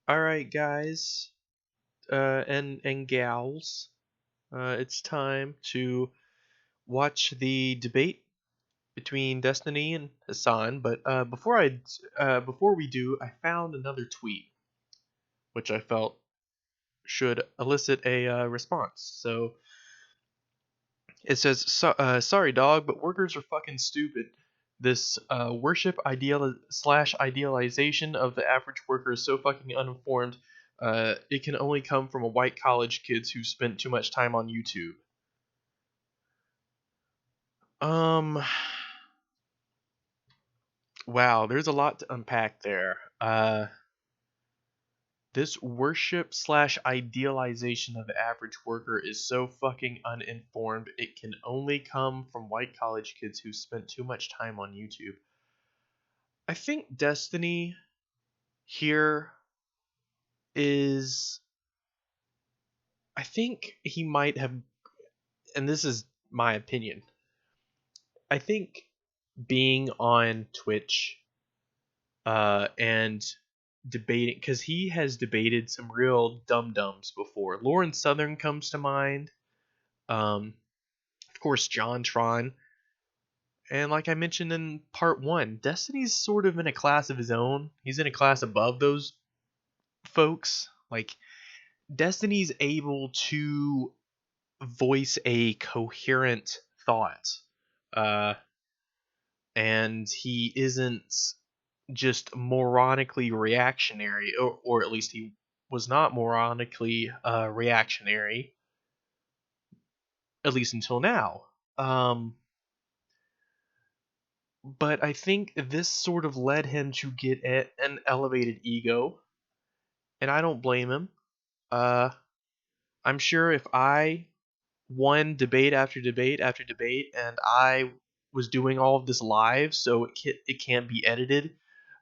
All right, guys, and gals, it's time to watch the debate between Destiny and Hassan. But before we do, I found another tweet which I felt should elicit a response. So it says, "Sorry, dog, but workers are fucking stupid. This worship idealization of the average worker is so fucking uninformed. It can only come from a white college kids who spent too much time on YouTube." Um, wow, there's a lot to unpack there. This worship slash idealization of the average worker is so fucking uninformed. It can only come from white college kids who spent too much time on YouTube. I think Destiny here is. I think he might have, and this is my opinion. I think being on Twitch and debating, because he has debated some real dum dums before. Lauren Southern comes to mind. Of course, John Tron. And like I mentioned in part one, Destiny's sort of in a class of his own. He's in a class above those folks. Like, Destiny's able to voice a coherent thought. Uh, and he isn't just moronically reactionary, or at least he was not moronically reactionary, at least until now. But I think this sort of led him to get an elevated ego, and I don't blame him. Uh, I'm sure if I won debate after debate after debate, and I was doing all of this live, so it can't be edited.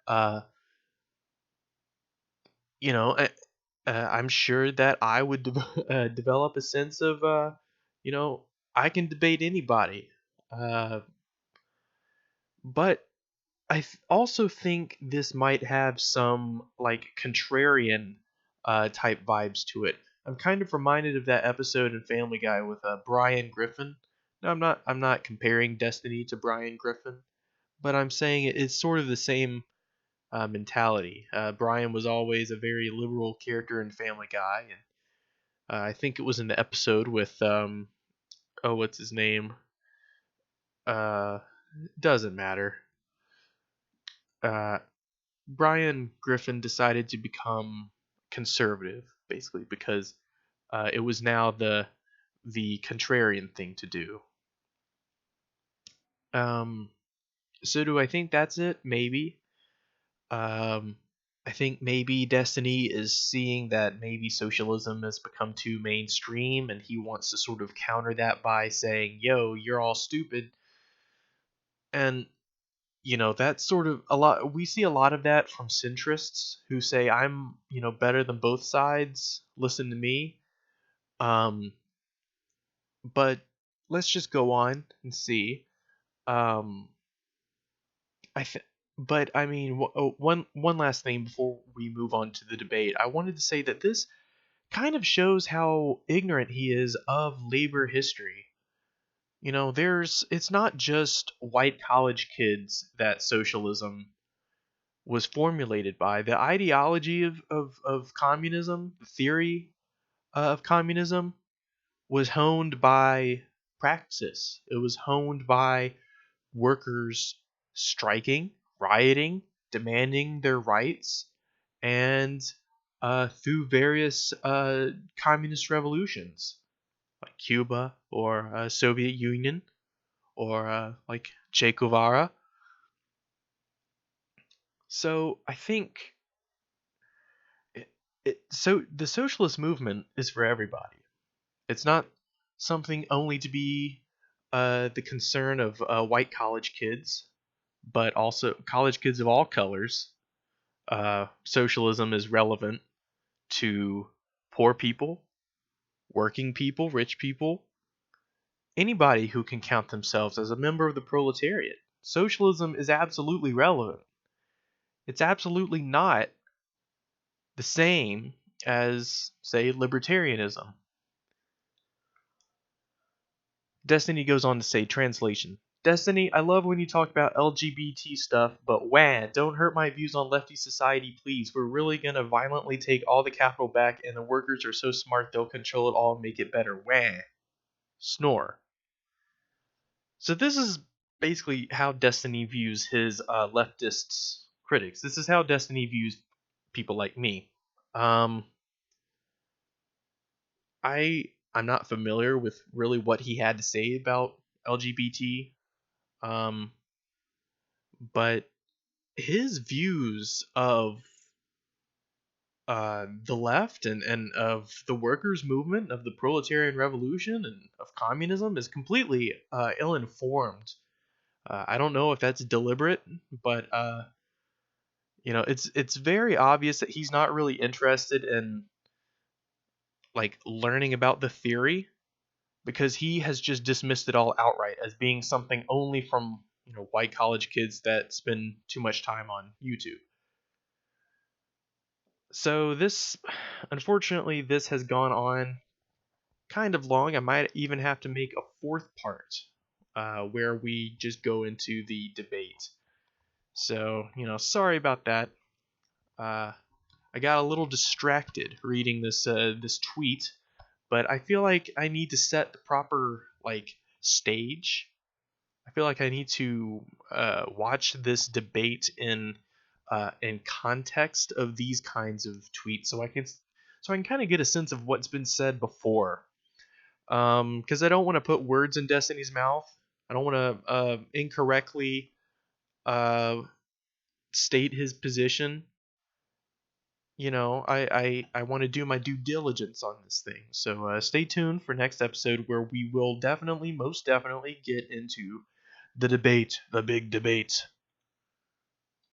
Uh, I'm sure that I would develop a sense of, you know, I can debate anybody. Uh, but also think this might have some like contrarian type vibes to it. I'm kind of reminded of that episode in Family Guy with Brian Griffin. No, I'm not comparing Destiny to Brian Griffin, but I'm saying it's sort of the same mentality. Brian was always a very liberal character in Family Guy, and I think it was in the episode with oh, what's his name? Uh, doesn't matter. Uh, Brian Griffin decided to become conservative, basically, because it was now the contrarian thing to do. Um, so do I think that's it? Maybe. Um, I think maybe Destiny is seeing that maybe socialism has become too mainstream, and he wants to sort of counter that by saying, "Yo, you're all stupid." And that's sort of a lot. We see a lot of that from centrists who say, "I'm, better than both sides. Listen to me." Um, but let's just go on and see. Um, I th- but I mean, one last thing before we move on to the debate. I wanted to say that this kind of shows how ignorant he is of labor history. It's not just white college kids that socialism was formulated by. The ideology of communism, the theory of communism, was honed by praxis. It was honed by workers striking, rioting, demanding their rights, and through various communist revolutions, like Cuba or Soviet Union or like Che Guevara. So I think so the socialist movement is for everybody. It's not something only to be the concern of white college kids, but also college kids of all colors. Socialism is relevant to poor people, working people, rich people, anybody who can count themselves as a member of the proletariat. Socialism is absolutely relevant. It's absolutely not The same as, say, libertarianism. Destiny goes on to say, translation. Destiny, I love when you talk about LGBT stuff, but wah, don't hurt my views on lefty society, please. We're really gonna violently take all the capital back, and the workers are so smart they'll control it all and make it better. Wah. Snore. So this is basically how Destiny views his leftist critics. This is how Destiny views people like me. Um, I'm not familiar with really what he had to say about LGBT, um, but his views of the left and of the workers' movement, of the proletarian revolution, and of communism is completely ill-informed. I don't know if that's deliberate, but it's very obvious that he's not really interested in like learning about the theory because he has just dismissed it all outright as being something only from white college kids that spend too much time on YouTube. So this, unfortunately, this has gone on kind of long. I might even have to make a fourth part where we just go into the debate. So sorry about that. Uh, I got a little distracted reading this tweet, but I feel like I need to set the proper stage. I feel like I need to watch this debate in context of these kinds of tweets, so I can kind of get a sense of what's been said before. Because I don't want to put words in Destiny's mouth. I don't want to incorrectly uh, state his position. I want to do my due diligence on this thing. So stay tuned for next episode where we will definitely, most definitely, get into the debate, the big debate.